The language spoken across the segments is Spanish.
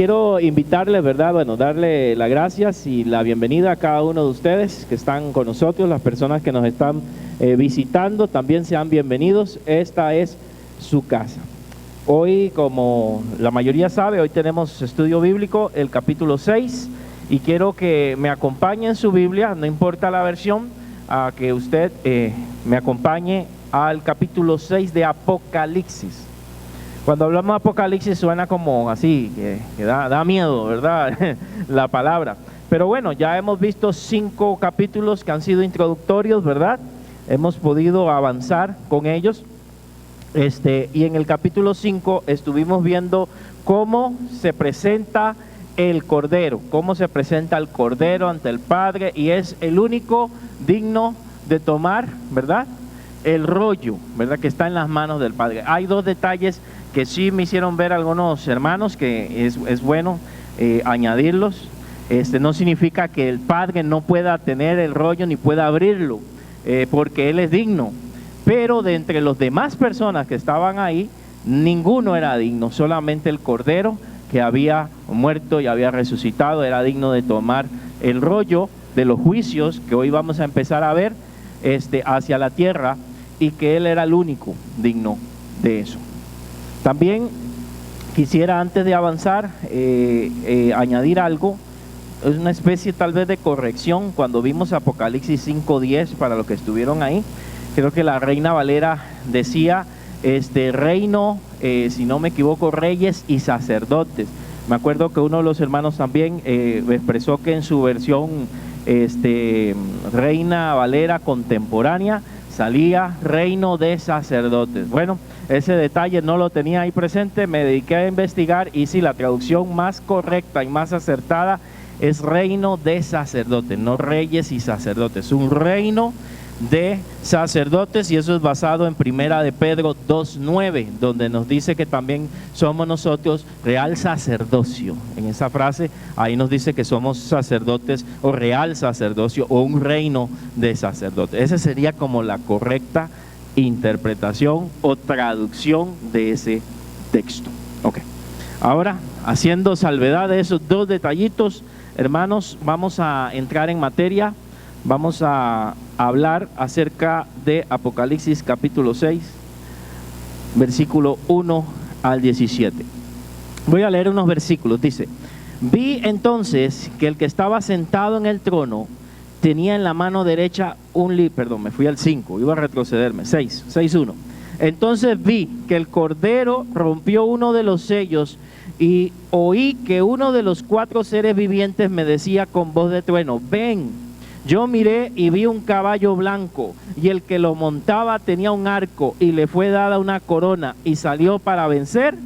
quiero invitarles, ¿verdad? Bueno, darle las gracias y la bienvenida a cada uno de ustedes que están con nosotros, las personas que nos están visitando, también sean bienvenidos. Esta es su casa. Hoy, como la mayoría sabe, hoy tenemos estudio bíblico, el capítulo 6, y quiero que me acompañe en su Biblia, no importa la versión, a que usted me acompañe al capítulo 6 de Apocalipsis. Cuando hablamos de Apocalipsis suena como así, que da miedo, ¿verdad? La palabra. Pero bueno, ya hemos visto 5 capítulos que han sido introductorios, ¿verdad? Hemos podido avanzar con ellos. Y en el capítulo 5 estuvimos viendo cómo se presenta el Cordero, cómo se presenta el Cordero ante el Padre, y es el único digno de tomar, ¿verdad?, el rollo, ¿verdad?, que está en las manos del Padre. Hay 2 detalles que sí me hicieron ver algunos hermanos que es bueno añadirlos. No significa que el Padre no pueda tener el rollo ni pueda abrirlo, porque Él es digno, pero de entre los demás personas que estaban ahí, ninguno era digno, solamente el Cordero, que había muerto y había resucitado, era digno de tomar el rollo de los juicios que hoy vamos a empezar a ver hacia la tierra, y que Él era el único digno de eso. También quisiera, antes de avanzar, añadir algo. Es una especie tal vez de corrección. Cuando vimos Apocalipsis 5:10, para los que estuvieron ahí, creo que la Reina Valera decía reino, si no me equivoco, reyes y sacerdotes. Me acuerdo que uno de los hermanos también expresó que en su versión Reina Valera contemporánea salía reino de sacerdotes. Bueno, ese detalle no lo tenía ahí presente, me dediqué a investigar, y sí, la traducción más correcta y más acertada es reino de sacerdotes, no reyes y sacerdotes, un reino de sacerdotes, y eso es basado en Primera de Pedro 2:9, donde nos dice que también somos nosotros real sacerdocio. En esa frase ahí nos dice que somos sacerdotes o real sacerdocio o un reino de sacerdotes. Esa sería como la correcta interpretación o traducción de ese texto. Ok, ahora, haciendo salvedad de esos 2 detallitos, hermanos, vamos a entrar en materia. Vamos a hablar acerca de Apocalipsis capítulo 6, versículo 1 al 17. Voy a leer unos versículos. Dice: vi entonces que el que estaba sentado en el trono tenía en la mano derecha un libro. Perdón, me fui al 5, iba a retrocederme. 6:1. Entonces vi que el Cordero rompió uno de los sellos, y oí que uno de los 4 seres vivientes me decía con voz de trueno: ven. Yo miré y vi un caballo blanco, y el que lo montaba tenía un arco, y le fue dada una corona, y salió para vencer,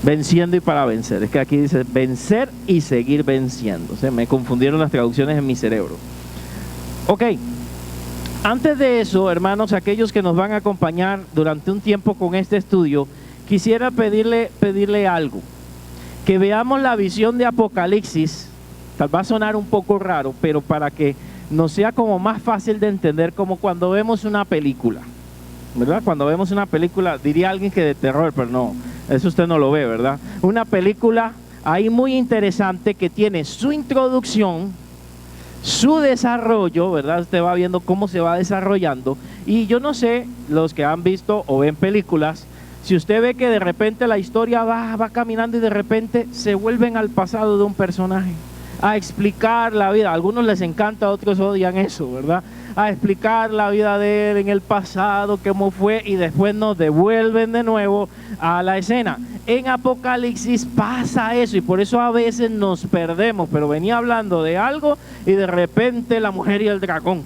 venciendo y para vencer. Es que aquí dice vencer y seguir venciendo. O sea, me confundieron las traducciones en mi cerebro. Ok, antes de eso, hermanos, aquellos que nos van a acompañar durante un tiempo con este estudio, quisiera pedirle algo, que veamos la visión de Apocalipsis. Tal va a sonar un poco raro, pero para que nos sea como más fácil de entender, como cuando vemos una película, ¿verdad? Cuando vemos una película, diría alguien que de terror, pero no, eso usted no lo ve, ¿verdad? Una película ahí muy interesante que tiene su introducción, su desarrollo, ¿verdad? Usted va viendo cómo se va desarrollando, y yo no sé, los que han visto o ven películas, si usted ve que de repente la historia va caminando y de repente se vuelven al pasado de un personaje, a explicar la vida. A algunos les encanta, a otros odian eso, ¿verdad? A explicar la vida de él en el pasado, cómo fue, y después nos devuelven de nuevo a la escena. En Apocalipsis pasa eso, y por eso a veces nos perdemos. Pero venía hablando de algo y de repente la mujer y el dragón,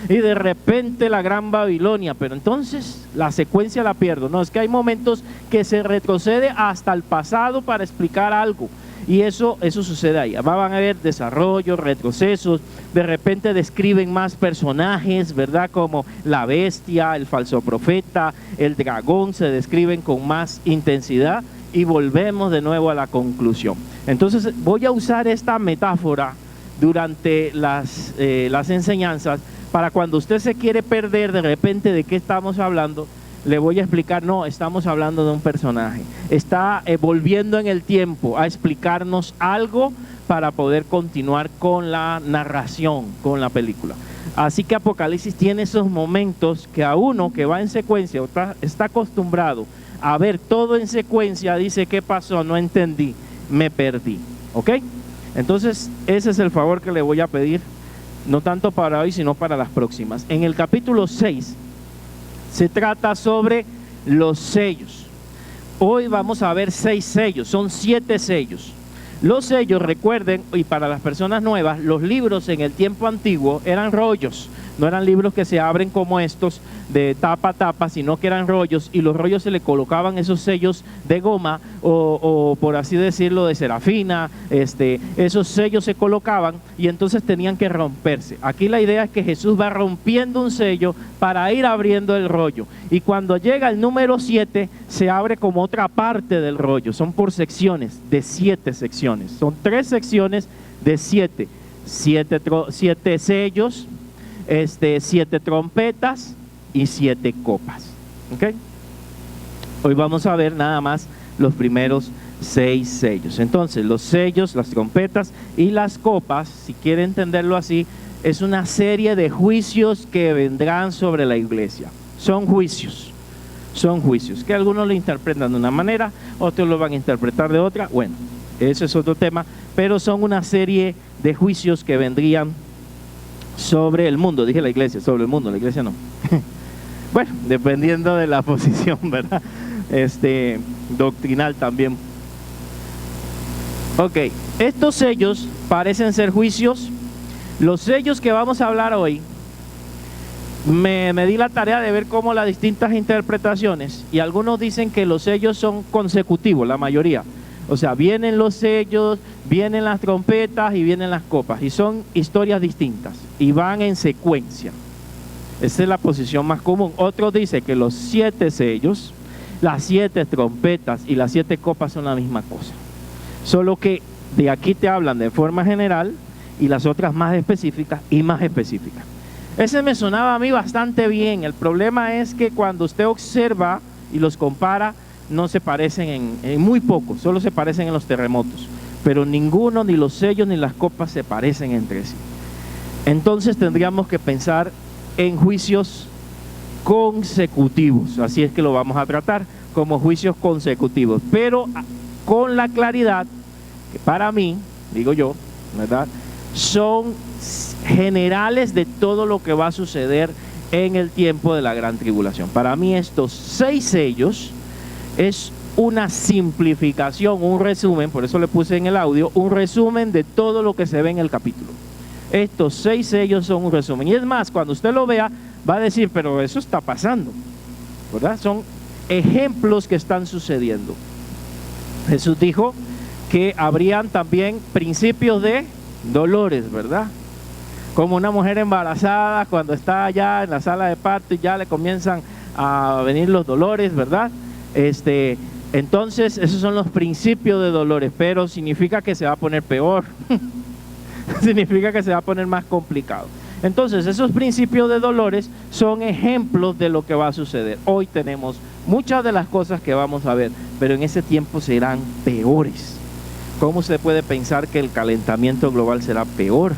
y de repente la gran Babilonia, pero entonces la secuencia la pierdo. No, es que hay momentos que se retrocede hasta el pasado para explicar algo. Y eso sucede ahí. Van a haber desarrollos, retrocesos, de repente describen más personajes, ¿verdad? Como la bestia, el falso profeta, el dragón, se describen con más intensidad, y volvemos de nuevo a la conclusión. Entonces voy a usar esta metáfora durante las enseñanzas, para cuando usted se quiere perder de repente de qué estamos hablando, le voy a explicar, no, estamos hablando de un personaje. Está volviendo en el tiempo a explicarnos algo para poder continuar con la narración, con la película. Así que Apocalipsis tiene esos momentos que a uno que va en secuencia, o está acostumbrado a ver todo en secuencia, dice, ¿qué pasó? No entendí, me perdí. ¿Ok? Entonces, ese es el favor que le voy a pedir, no tanto para hoy, sino para las próximas. En el capítulo 6 se trata sobre los sellos. Hoy vamos a ver 6 sellos, son 7 sellos. Los sellos, recuerden, y para las personas nuevas, los libros en el tiempo antiguo eran rollos, no eran libros que se abren como estos de tapa a tapa, sino que eran rollos, y los rollos se le colocaban esos sellos de goma o por así decirlo de serafina, esos sellos se colocaban y entonces tenían que romperse. Aquí la idea es que Jesús va rompiendo un sello para ir abriendo el rollo, y cuando llega el número 7 se abre como otra parte del rollo. Son por secciones de 7 secciones, son 3 secciones de 7 sellos, 7 trompetas y 7 copas. ¿Okay? Hoy vamos a ver nada más los primeros 6 sellos. Entonces, los sellos, las trompetas y las copas, si quiere entenderlo así, es una serie de juicios que vendrán sobre la iglesia. Son juicios, que algunos lo interpretan de una manera, otros lo van a interpretar de otra. Bueno, ese es otro tema, pero son una serie de juicios que vendrían sobre el mundo. Dije la iglesia, sobre el mundo, la iglesia no. Bueno, dependiendo de la posición, ¿verdad? Doctrinal también. Ok, estos sellos parecen ser juicios. Los sellos que vamos a hablar hoy, me di la tarea de ver cómo las distintas interpretaciones, y algunos dicen que los sellos son consecutivos, la mayoría. O sea, vienen los sellos, vienen las trompetas y vienen las copas, y son historias distintas y van en secuencia. Esa es la posición más común. Otros dicen que los 7 sellos, las 7 trompetas y las 7 copas son la misma cosa, solo que de aquí te hablan de forma general y las otras más específicas y más específicas. Ese me sonaba a mí bastante bien. El problema es que cuando usted observa y los compara, no se parecen en muy poco, solo se parecen en los terremotos, pero ninguno, ni los sellos ni las copas se parecen entre sí. Entonces tendríamos que pensar en juicios consecutivos, así es que lo vamos a tratar, como juicios consecutivos, pero con la claridad que para mí, digo yo, ¿verdad?, son generales de todo lo que va a suceder en el tiempo de la gran tribulación. Para mí estos 6 sellos es una simplificación, un resumen, por eso le puse en el audio, un resumen de todo lo que se ve en el capítulo. Estos 6 sellos son un resumen, y es más, cuando usted lo vea, va a decir, pero eso está pasando, ¿verdad? Son ejemplos que están sucediendo. Jesús dijo que habrían también principios de dolores, ¿verdad? Como una mujer embarazada cuando está allá en la sala de parto y ya le comienzan a venir los dolores, ¿verdad? Entonces esos son los principios de dolores, pero significa que se va a poner peor. Significa que se va a poner más complicado. Entonces esos principios de dolores son ejemplos de lo que va a suceder. Hoy tenemos muchas de las cosas que vamos a ver, pero en ese tiempo serán peores. ¿Cómo se puede pensar que el calentamiento global será peor?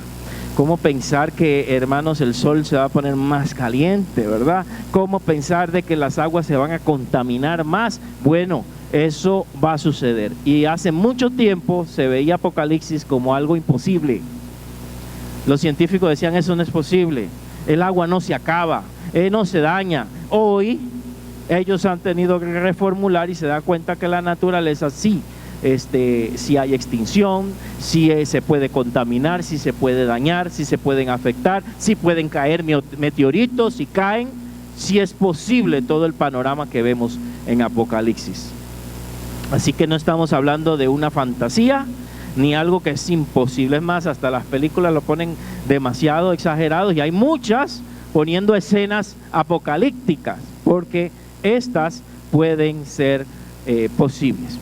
¿Cómo pensar que, hermanos, el sol se va a poner más caliente, verdad? ¿Cómo pensar de que las aguas se van a contaminar más? Bueno, eso va a suceder. Y hace mucho tiempo se veía Apocalipsis como algo imposible. Los científicos decían, eso no es posible. El agua no se acaba, no se daña. Hoy ellos han tenido que reformular y se da cuenta que la naturaleza sí. Si hay extinción, si se puede contaminar, si se puede dañar, si se pueden afectar, si pueden caer meteoritos, si caen, si es posible todo el panorama que vemos en Apocalipsis. Así que no estamos hablando de una fantasía ni algo que es imposible. Es más, hasta las películas lo ponen demasiado exagerados, y hay muchas poniendo escenas apocalípticas porque estas pueden ser posibles.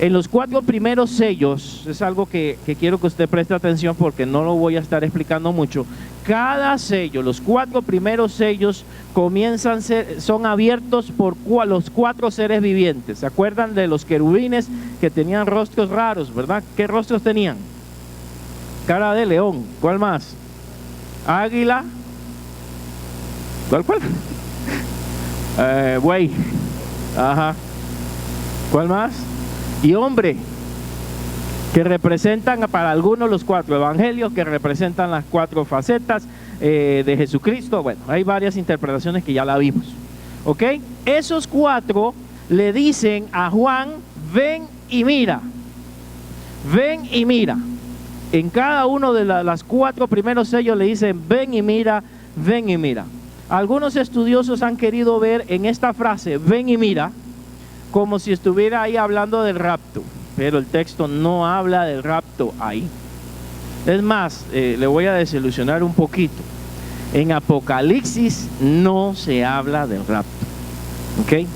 En los 4 primeros sellos, es algo que quiero que usted preste atención porque no lo voy a estar explicando mucho. cada sello, los 4 primeros sellos son abiertos por los 4 seres vivientes. ¿Se acuerdan de los querubines que tenían rostros raros, verdad? ¿Qué rostros tenían? Cara de león. ¿Cuál más? Águila. ¿Cuál? Buey. Ajá. ¿Cuál más? Y hombre, que representan para algunos los 4 evangelios, que representan las 4 facetas de Jesucristo. Bueno, hay varias interpretaciones que ya la vimos. ¿Ok? Esos 4 le dicen a Juan, ven y mira. Ven y mira. En cada uno de las 4 primeros sellos le dicen, ven y mira, ven y mira. Algunos estudiosos han querido ver en esta frase, ven y mira, como si estuviera ahí hablando del rapto. Pero el texto no habla del rapto ahí. Es más, le voy a desilusionar un poquito. En Apocalipsis no se habla del rapto. ¿Ok?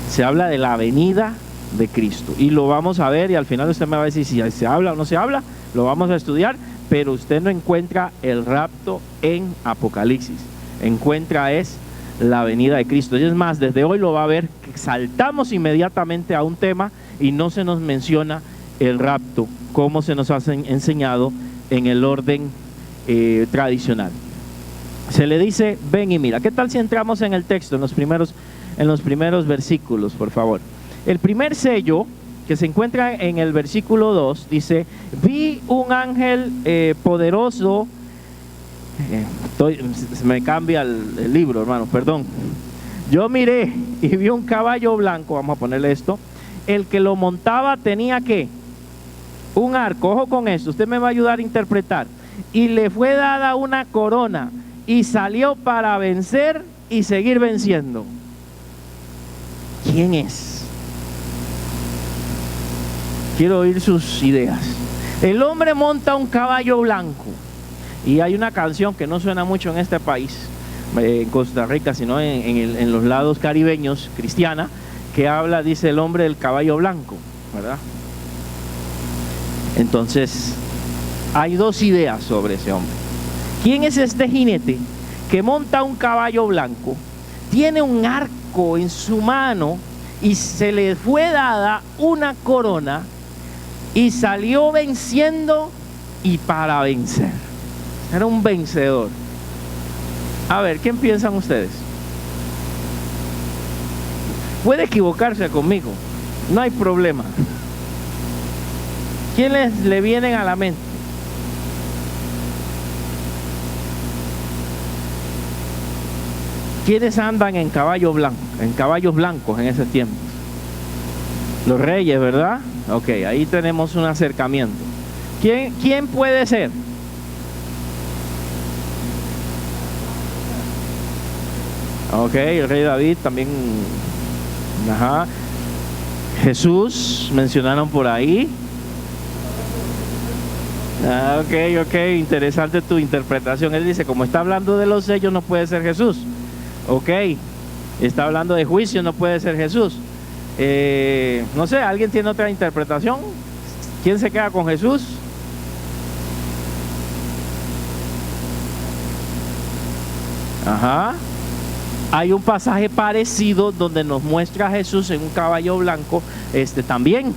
Se habla de la venida de Cristo. Y lo vamos a ver y al final usted me va a decir si se habla o no se habla. Lo vamos a estudiar, pero usted no encuentra el rapto en Apocalipsis. Encuentra es la venida de Cristo. Y es más, desde hoy lo va a ver que saltamos inmediatamente a un tema y no se nos menciona el rapto, como se nos ha enseñado en el orden tradicional. Se le dice, ven y mira. ¿Qué tal si entramos en el texto, en los primeros versículos, por favor? El primer sello, que se encuentra en el versículo 2, dice, vi un ángel poderoso. Se me cambia el libro, hermano, perdón. Yo miré y vi un caballo blanco, vamos a ponerle esto. El que lo montaba tenía ¿qué? Un arco. Ojo con esto, usted me va a ayudar a interpretar. Y le fue dada una corona y salió para vencer y seguir venciendo. ¿Quién es? Quiero oír sus ideas. El hombre monta un caballo blanco. Y hay una canción que no suena mucho en este país, en Costa Rica, sino en los lados caribeños, cristiana, que habla, dice, el hombre del caballo blanco, ¿verdad? Entonces, hay 2 ideas sobre ese hombre. ¿Quién es este jinete que monta un caballo blanco, tiene un arco en su mano y se le fue dada una corona y salió venciendo y para vencer? Era un vencedor. A ver, ¿quién piensan ustedes? Puede equivocarse conmigo, no hay problema. ¿Quiénes le vienen a la mente? ¿Quiénes andan en caballo blanco, en caballos blancos en ese tiempo? Los reyes, ¿verdad? Ok, ahí tenemos un acercamiento. ¿Quién puede ser? Ok, el rey David también. Ajá. Jesús, mencionaron por ahí. Ok, interesante tu interpretación. Él dice, como está hablando de los sellos, no puede ser Jesús. Ok, está hablando de juicio, no puede ser Jesús. No sé, ¿alguien tiene otra interpretación? ¿Quién se queda con Jesús? Ajá. Hay un pasaje parecido donde nos muestra a Jesús en un caballo blanco, también,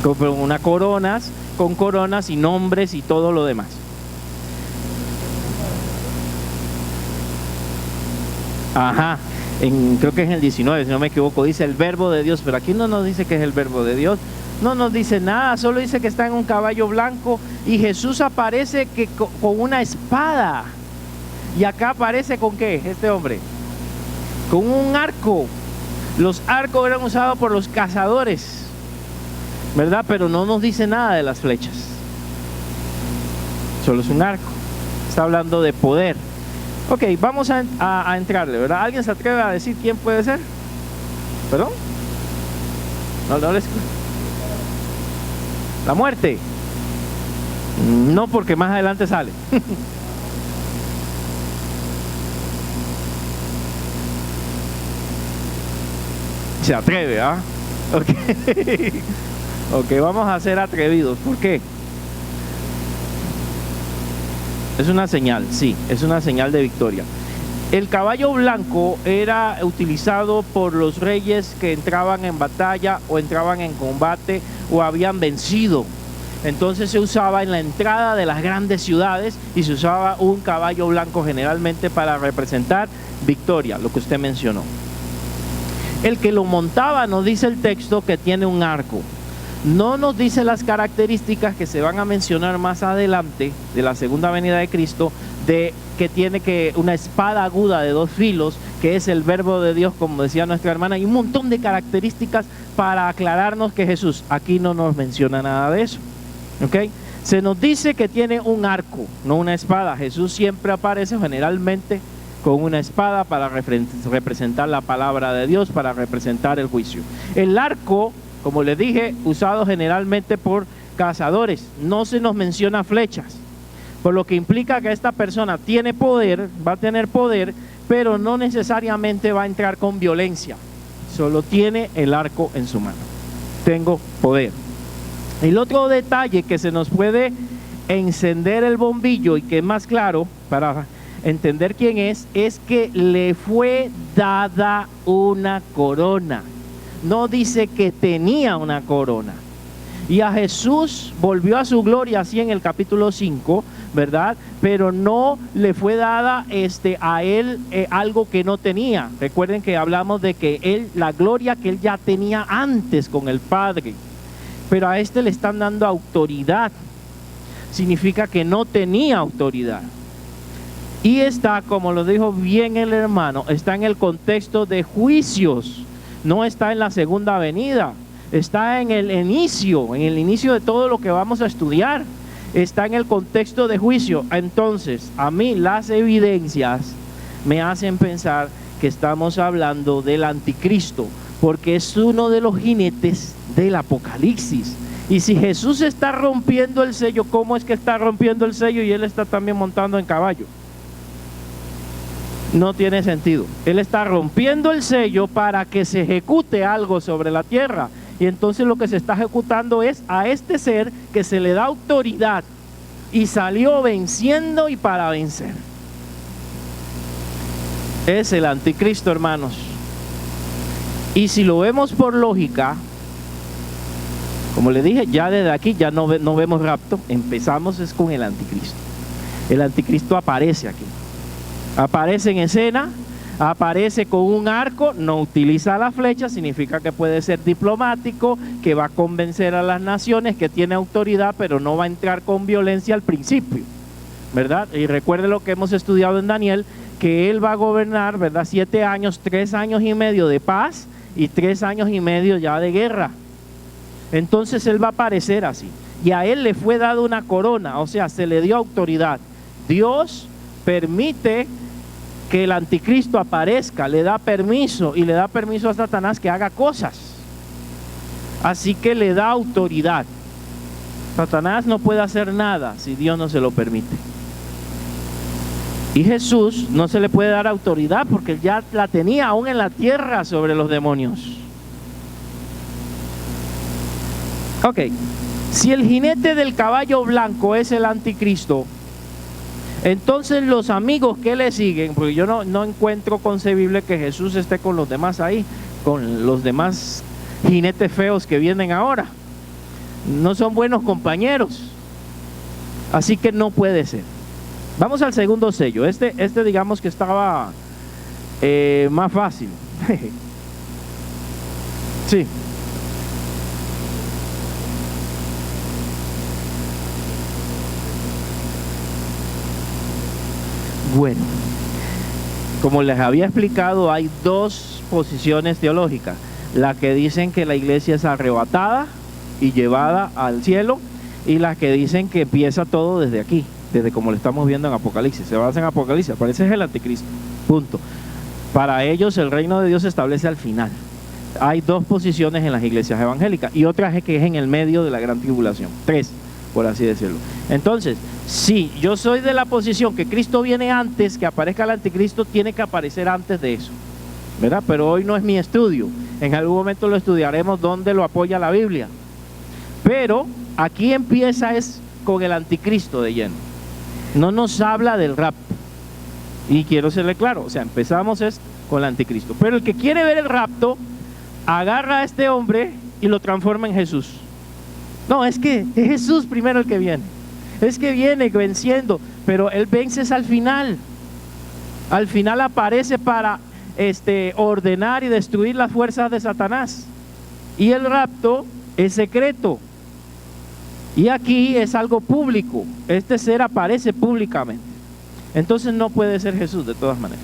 con coronas y nombres y todo lo demás. Ajá, creo que es en el 19, si no me equivoco, dice el verbo de Dios, pero aquí no nos dice que es el verbo de Dios, no nos dice nada, solo dice que está en un caballo blanco y Jesús aparece con una espada. Y acá aparece con ¿qué? Este hombre, con un arco. Los arcos eran usados por los cazadores, ¿verdad? Pero no nos dice nada de las flechas. Solo es un arco. Está hablando de poder. Ok, vamos a entrarle, ¿verdad? ¿Alguien se atreve a decir quién puede ser? ¿Perdón? No les... La muerte. No, porque más adelante sale. Se atreve, ¿ah? Ok, vamos a ser atrevidos. ¿Por qué? Es una señal, sí, es una señal de victoria. El caballo blanco era utilizado por los reyes que entraban en batalla o entraban en combate o habían vencido. Entonces se usaba en la entrada de las grandes ciudades y se usaba un caballo blanco generalmente para representar victoria, lo que usted mencionó. El que lo montaba, nos dice el texto, que tiene un arco. No nos dice las características que se van a mencionar más adelante de la segunda venida de Cristo, de que tiene una espada aguda de 2 filos, que es el verbo de Dios, como decía nuestra hermana, y un montón de características para aclararnos que Jesús, aquí no nos menciona nada de eso. ¿Okay? Se nos dice que tiene un arco, no una espada. Jesús siempre aparece generalmente con una espada para representar la palabra de Dios, para representar el juicio. El arco, como les dije, usado generalmente por cazadores. No se nos menciona flechas, por lo que implica que esta persona tiene poder, va a tener poder, pero no necesariamente va a entrar con violencia. Solo tiene el arco en su mano. Tengo poder. El otro detalle que se nos puede encender el bombillo y que es más claro para entender quién es que le fue dada una corona. No dice que tenía una corona. Y a Jesús volvió a su gloria, así en el capítulo 5, ¿verdad? Pero no le fue dada a él algo que no tenía. Recuerden que hablamos de que la gloria que él ya tenía antes con el Padre. Pero a le están dando autoridad. Significa que no tenía autoridad. Y está, como lo dijo bien el hermano, está en el contexto de juicios. No está en la segunda venida. Está en el inicio de todo lo que vamos a estudiar. Está en el contexto de juicio. Entonces, a mí las evidencias me hacen pensar que estamos hablando del anticristo, porque es uno de los jinetes del Apocalipsis. Y si Jesús está rompiendo el sello, ¿cómo es que está rompiendo el sello y él está también montando en caballo? No tiene sentido. Él está rompiendo el sello para que se ejecute algo sobre la tierra. Y entonces lo que se está ejecutando es a este ser que se le da autoridad y salió venciendo y para vencer. Es el anticristo, hermanos. Y si lo vemos por lógica, como le dije, ya desde aquí ya no vemos rapto. Empezamos es con el anticristo. El anticristo aparece aquí. Aparece en escena, aparece con un arco, no utiliza la flecha, significa que puede ser diplomático, que va a convencer a las naciones, que tiene autoridad, pero no va a entrar con violencia al principio, ¿verdad? Y recuerde lo que hemos estudiado en Daniel, que él va a gobernar, ¿verdad? 7 años, 3 años y medio de paz y 3 años y medio ya de guerra. Entonces él va a aparecer así. Y a él le fue dada una corona, o sea, se le dio autoridad. Dios permite que el anticristo aparezca, le da permiso y le da permiso a Satanás que haga cosas. Así que le da autoridad. Satanás no puede hacer nada si Dios no se lo permite. Y Jesús no se le puede dar autoridad porque él ya la tenía aún en la tierra sobre los demonios. Ok, si el jinete del caballo blanco es el anticristo, entonces los amigos que le siguen, porque yo no encuentro concebible que Jesús esté con los demás ahí, con los demás jinetes feos que vienen ahora. No son buenos compañeros. Así que no puede ser. Vamos al segundo sello. Este digamos que estaba más fácil. Sí. Bueno, como les había explicado, hay 2 posiciones teológicas. La que dicen que la iglesia es arrebatada y llevada al cielo, y las que dicen que empieza todo desde aquí, desde como lo estamos viendo en Apocalipsis. Se basa en Apocalipsis, aparece el anticristo, punto. Para ellos el reino de Dios se establece al final. Hay 2 posiciones en las iglesias evangélicas y otra es que es en el medio de la gran tribulación. 3, por así decirlo. Entonces, si yo soy de la posición que Cristo viene antes, que aparezca el anticristo, tiene que aparecer antes de eso, ¿verdad? Pero hoy no es mi estudio. En algún momento lo estudiaremos donde lo apoya la Biblia. Pero aquí empieza es con el anticristo de lleno. No nos habla del rapto. Y quiero serle claro, o sea, empezamos con el anticristo. Pero el que quiere ver el rapto, agarra a este hombre y lo transforma en Jesús. No, es que es Jesús primero el que viene. Es que viene venciendo, pero él vence al final. Al final aparece para ordenar y destruir las fuerzas de Satanás. Y el rapto es secreto. Y aquí es algo público. Este ser aparece públicamente. Entonces no puede ser Jesús de todas maneras.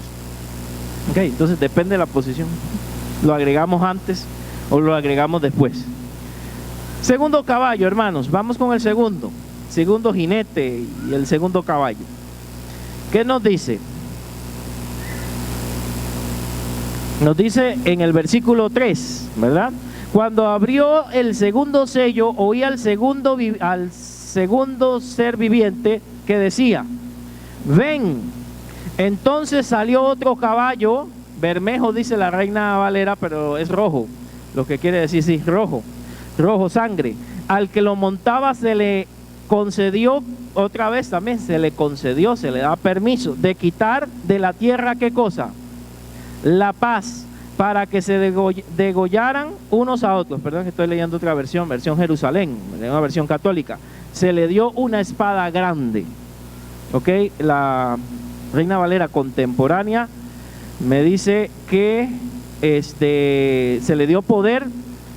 Ok, entonces depende de la posición. Lo agregamos antes o lo agregamos después. Segundo caballo, hermanos. Vamos con el segundo jinete y el segundo caballo. ¿Qué nos dice? Nos dice en el versículo 3, ¿verdad? Cuando abrió el segundo sello, oí al segundo ser viviente que decía: ven. Entonces salió otro caballo, bermejo dice la Reina Valera, pero es rojo, lo que quiere decir, sí, rojo sangre. Al que lo montaba se le concedió, otra vez también se le da permiso de quitar de la tierra, ¿qué cosa? La paz, para que se degollaran unos a otros. Perdón que estoy leyendo otra versión Jerusalén, una versión católica. Se le dio una espada grande. Ok, la Reina Valera contemporánea me dice que se le dio poder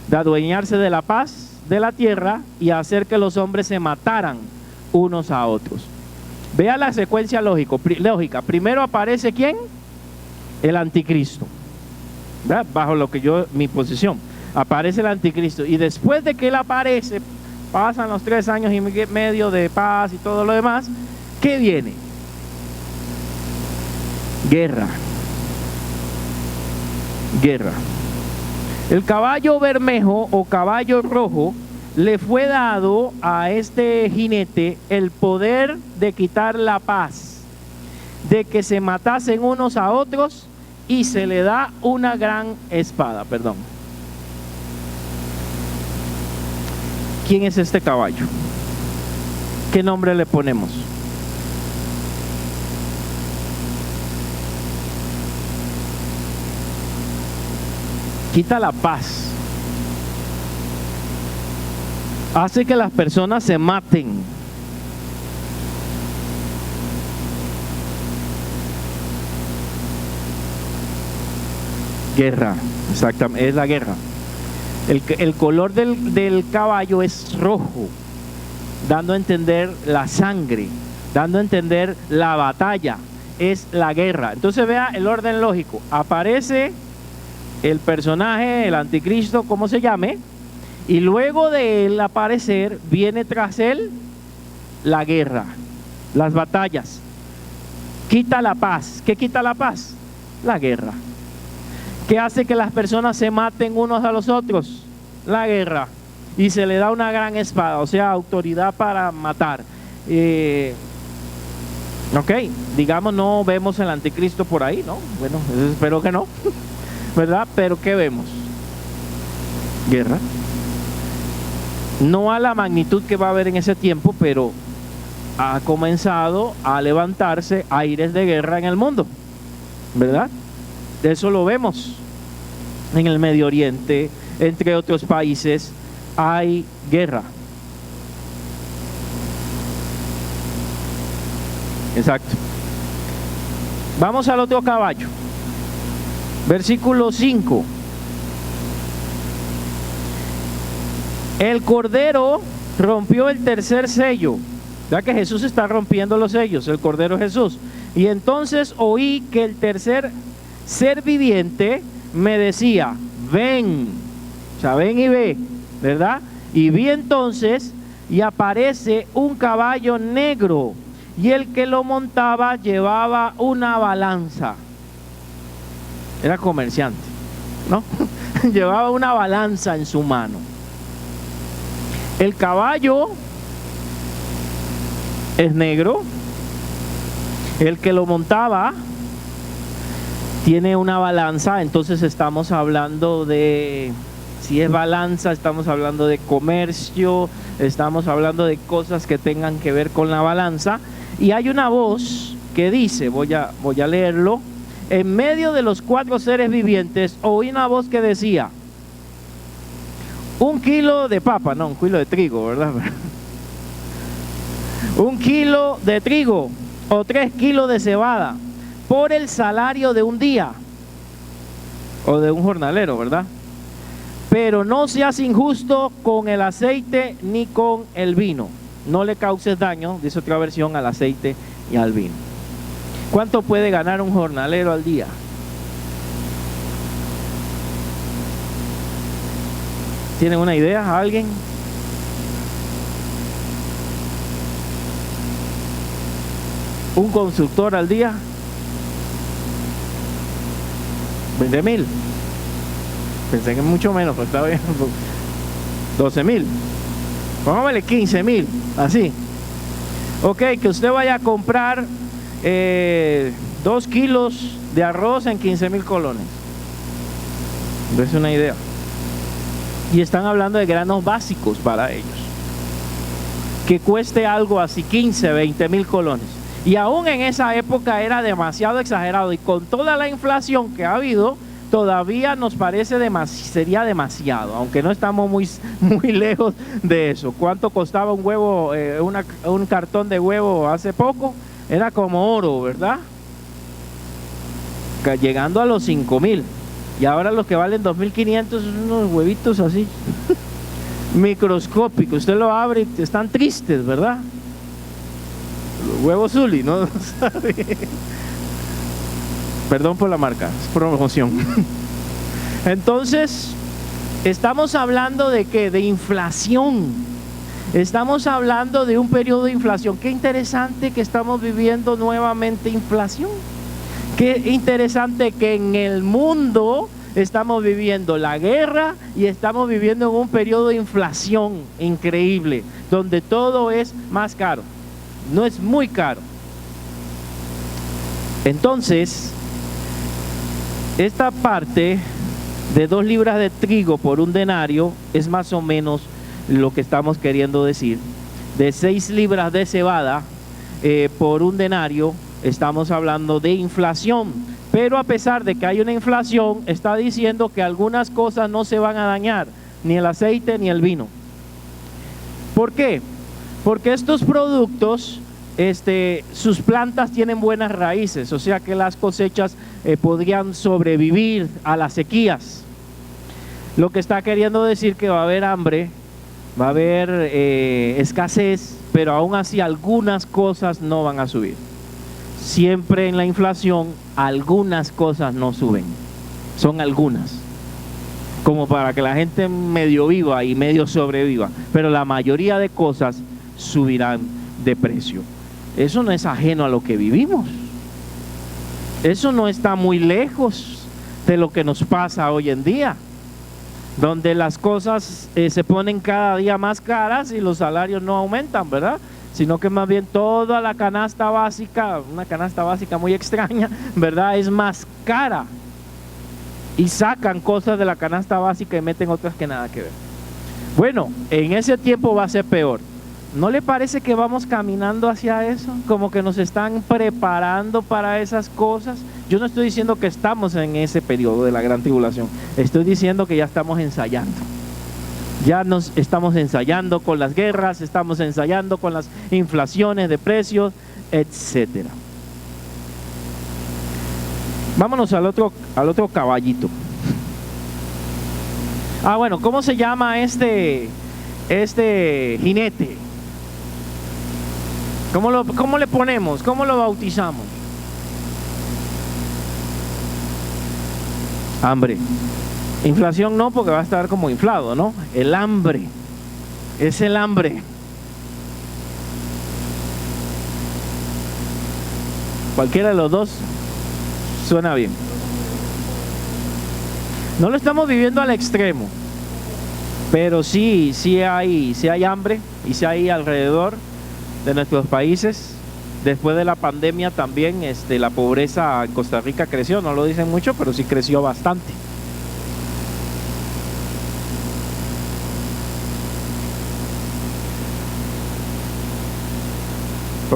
de adueñarse de la paz de la tierra y hacer que los hombres se mataran unos a otros. Vea la secuencia lógica. Primero aparece ¿quién? El anticristo, ¿verdad? Bajo mi posición, aparece el anticristo, y después de que él aparece, pasan los 3 años y medio de paz y todo lo demás. ¿Qué viene? Guerra. El caballo bermejo o caballo rojo le fue dado a este jinete el poder de quitar la paz, de que se matasen unos a otros, y se le da una gran espada. Perdón. ¿Quién es este caballo? ¿Qué nombre le ponemos? Quita la paz. Hace que las personas se maten. Guerra, exactamente, es la guerra. El color del caballo es rojo, dando a entender la sangre, dando a entender la batalla, es la guerra. Entonces vea el orden lógico. Aparece el personaje, el anticristo, como se llame, y luego de él aparecer, viene tras él la guerra, las batallas. Quita la paz. ¿Qué quita la paz? La guerra. ¿Qué hace que las personas se maten unos a los otros? La guerra. Y se le da una gran espada, o sea, autoridad para matar. Ok, digamos, no vemos el anticristo por ahí, ¿no? Bueno, espero que no, ¿verdad? Pero ¿qué vemos? Guerra. No a la magnitud que va a haber en ese tiempo, pero ha comenzado a levantarse aires de guerra en el mundo, ¿verdad? Eso lo vemos en el Medio Oriente, entre otros países hay guerra. Exacto. Vamos al otro caballo. Versículo 5. El Cordero rompió el tercer sello. Ya que Jesús está rompiendo los sellos, el Cordero Jesús. Y entonces oí que el tercer ser viviente me decía: ven. O sea, ven y ve, ¿verdad? Y vi entonces, y aparece un caballo negro, y el que lo montaba llevaba una balanza. Era comerciante, ¿no? Llevaba una balanza en su mano. El caballo es negro, el que lo montaba tiene una balanza. Entonces estamos hablando de, si es balanza, estamos hablando de comercio, estamos hablando de cosas que tengan que ver con la balanza. Y hay una voz que dice, voy a leerlo, en medio de los 4 seres vivientes oí una voz que decía, 1 kilo de papa, no, 1 kilo de trigo, ¿verdad? 1 kilo de trigo o 3 kilos de cebada por el salario de un día o de un jornalero, ¿verdad? Pero no seas injusto con el aceite ni con el vino. No le causes daño, dice otra versión, al aceite y al vino. ¿Cuánto puede ganar un jornalero al día? ¿Tienen una idea? ¿Alguien? ¿Un constructor al día? 20,000. Pensé que mucho menos, pero está bien. 12,000. Pongámosle 15,000, así. Ok, que usted vaya a comprar 2 kilos de arroz en 15,000 colones. Es una idea. Y están hablando de granos básicos para ellos. Que cueste algo así, 15, 20,000 colones. Y aún en esa época era demasiado exagerado. Y con toda la inflación que ha habido, todavía nos parece sería demasiado. Aunque no estamos muy lejos de eso. ¿Cuánto costaba un huevo, un cartón de huevo hace poco? Era como oro, ¿verdad? Llegando a los 5,000. Y ahora los que valen 2,500 son unos huevitos así microscópicos. Usted lo abre y están tristes, ¿verdad? Los huevos Zuli, ¿no? Perdón por la marca, es promoción. Entonces, estamos hablando de ¿qué? De inflación. Estamos hablando de un periodo de inflación. Qué interesante que estamos viviendo nuevamente inflación. Qué interesante que en el mundo estamos viviendo la guerra y estamos viviendo en un periodo de inflación increíble, donde todo es más caro. No es muy caro. Entonces, esta parte de 2 libras de trigo por 1 denario es más o menos lo que estamos queriendo decir. De 6 libras de cebada por 1 denario, estamos hablando de inflación. Pero a pesar de que hay una inflación, está diciendo que algunas cosas no se van a dañar, ni el aceite ni el vino. ¿Por qué? Porque estos productos, sus plantas tienen buenas raíces, o sea que las cosechas podrían sobrevivir a las sequías. Lo que está queriendo decir que va a haber hambre, va a haber escasez, pero aún así algunas cosas no van a subir. Siempre en la inflación algunas cosas no suben, son algunas, como para que la gente medio viva y medio sobreviva, pero la mayoría de cosas subirán de precio. Eso no es ajeno a lo que vivimos. Eso no está muy lejos de lo que nos pasa hoy en día, donde las cosas se ponen cada día más caras y los salarios no aumentan, ¿verdad? Sino que más bien toda la canasta básica, una canasta básica muy extraña, ¿verdad? Es más cara. Y sacan cosas de la canasta básica y meten otras que nada que ver. Bueno, en ese tiempo va a ser peor. ¿No le parece que vamos caminando hacia eso? Como que nos están preparando para esas cosas. Yo no estoy diciendo que estamos en ese periodo de la gran tribulación. Estoy diciendo que ya estamos ensayando. Ya nos estamos ensayando con las guerras, estamos ensayando con las inflaciones de precios, etcétera. Vámonos al otro caballito. Bueno, ¿cómo se llama este jinete? ¿Cómo le ponemos? ¿Cómo lo bautizamos? Hambre. Inflación no, porque va a estar como inflado, ¿no? El hambre. Es el hambre. Cualquiera de los dos suena bien. No lo estamos viviendo al extremo, pero sí hay hambre y sí hay alrededor de nuestros países. Después de la pandemia también la pobreza en Costa Rica creció, no lo dicen mucho, pero sí creció bastante.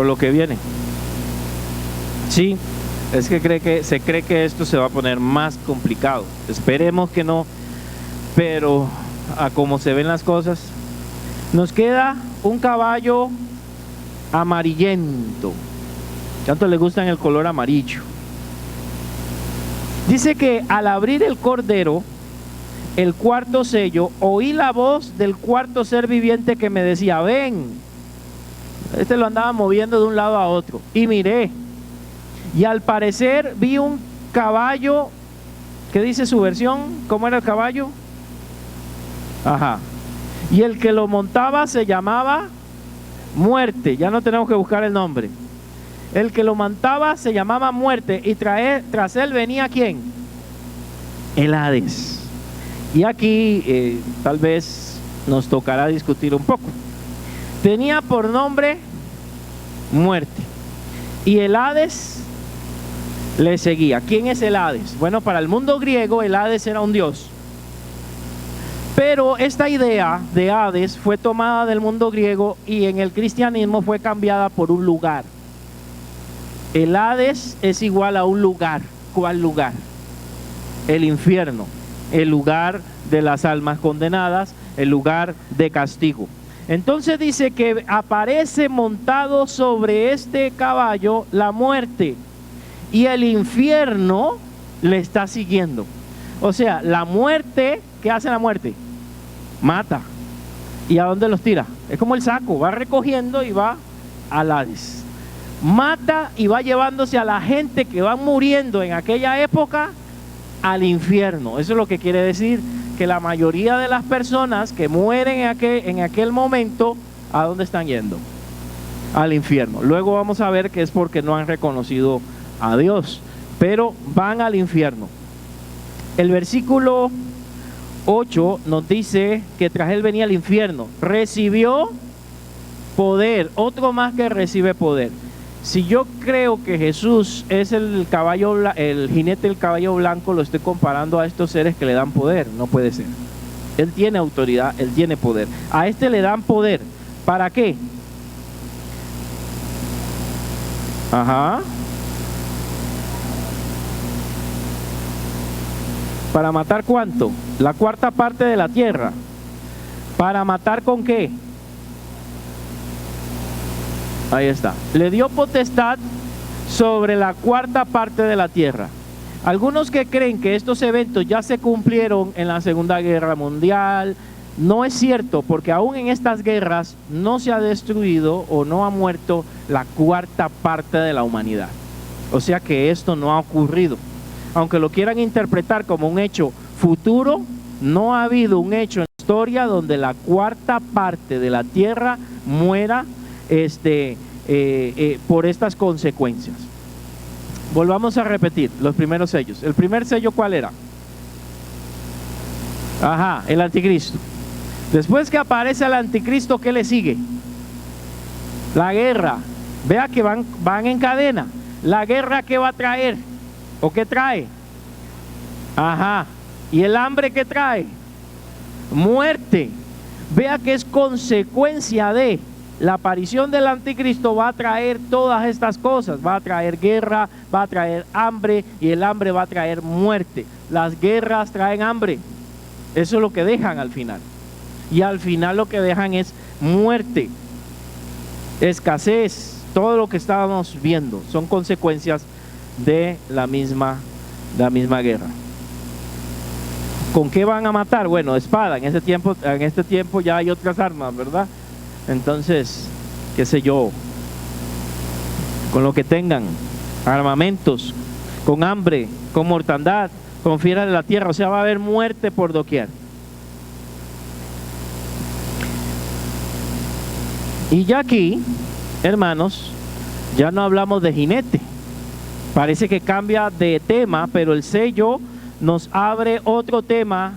por lo que viene. Sí, es que se cree que esto se va a poner más complicado. Esperemos que no, pero a como se ven las cosas, nos queda un caballo amarillento. ¿Cuánto le gustan el color amarillo? Dice que al abrir el cordero el cuarto sello, oí la voz del cuarto ser viviente que me decía: ven. Este lo andaba moviendo de un lado a otro, y miré, y al parecer vi un caballo. ¿Qué dice su versión? ¿Cómo era el caballo? Ajá. Y el que lo montaba se llamaba Muerte. Ya no tenemos que buscar el nombre. El que lo montaba se llamaba Muerte, y tras él venía ¿quién? El Hades. Y aquí tal vez nos tocará discutir un poco. Tenía por nombre Muerte, y el Hades le seguía. ¿Quién es el Hades? Bueno, para el mundo griego el Hades era un dios, pero esta idea de Hades fue tomada del mundo griego y en el cristianismo fue cambiada por un lugar. El Hades es igual a un lugar. ¿Cuál lugar? El infierno, el lugar de las almas condenadas, el lugar de castigo. Entonces dice que aparece montado sobre este caballo la muerte, y el infierno le está siguiendo. O sea, la muerte, ¿qué hace la muerte? Mata. ¿Y a dónde los tira? Es como el saco, va recogiendo y va al Hades. Mata y va llevándose a la gente que va muriendo en aquella época al infierno. Eso es lo que quiere decir, que la mayoría de las personas que mueren en aquel momento, ¿a dónde están yendo? Al infierno. Luego vamos a ver que es porque no han reconocido a Dios, pero van al infierno. El versículo 8 nos dice que tras él venía el infierno, recibió poder, otro más que recibe poder. Si yo creo que Jesús es el jinete del caballo blanco, lo estoy comparando a estos seres que le dan poder. No puede ser. Él tiene autoridad, él tiene poder. A este le dan poder. ¿Para qué? Ajá. ¿Para matar cuánto? La cuarta parte de la tierra. ¿Para matar con qué? Ahí está. Le dio potestad sobre la cuarta parte de la tierra. Algunos que creen que estos eventos ya se cumplieron en la Segunda Guerra Mundial, no es cierto, porque aún en estas guerras no se ha destruido o no ha muerto la cuarta parte de la humanidad. O sea que esto no ha ocurrido. Aunque lo quieran interpretar como un hecho futuro, no ha habido un hecho en la historia donde la cuarta parte de la tierra muera por estas consecuencias. Volvamos a repetir los primeros sellos. ¿El primer sello cuál era? Ajá, el anticristo. Después que aparece el anticristo, ¿qué le sigue? La guerra. Vea que van en cadena. La guerra, ¿qué va a traer? ¿O qué trae? Ajá. ¿Y el hambre qué trae? Muerte. Vea que es consecuencia de la aparición del anticristo. Va a traer todas estas cosas. Va a traer guerra, va a traer hambre, y el hambre va a traer muerte. Las guerras traen hambre. Eso es lo que dejan al final. Y al final lo que dejan es muerte, escasez. Todo lo que estábamos viendo son consecuencias de la misma guerra. ¿Con qué van a matar? Bueno, espada. En este tiempo ya hay otras armas, ¿verdad? Entonces, qué sé yo, con lo que tengan, armamentos, con hambre, con mortandad, con fieras de la tierra. O sea, va a haber muerte por doquier. Y ya aquí, hermanos, ya no hablamos de jinete. Parece que cambia de tema, pero el sello nos abre otro tema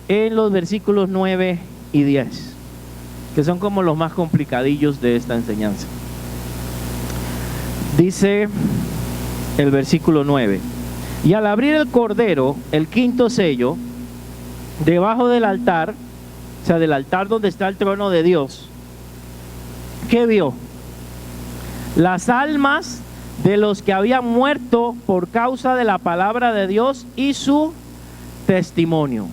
en los versículos 9 y 10, que son como los más complicadillos de esta enseñanza. Dice el versículo 9: y al abrir el cordero el quinto sello, debajo del altar, o sea, del altar donde está el trono de Dios, ¿qué vio? las almas de los que habían muerto por causa de la palabra de Dios y su testimonio.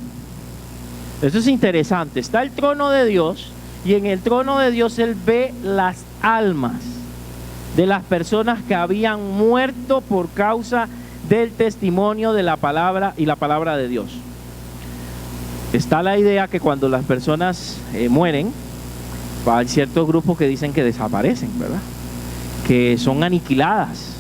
Eso es interesante. Está el trono de Dios, y en el trono de Dios Él ve las almas de las personas que habían muerto por causa del testimonio de la palabra y la palabra de Dios. Está la idea que cuando las personas mueren, hay ciertos grupos que dicen que desaparecen, ¿verdad? Que son aniquiladas.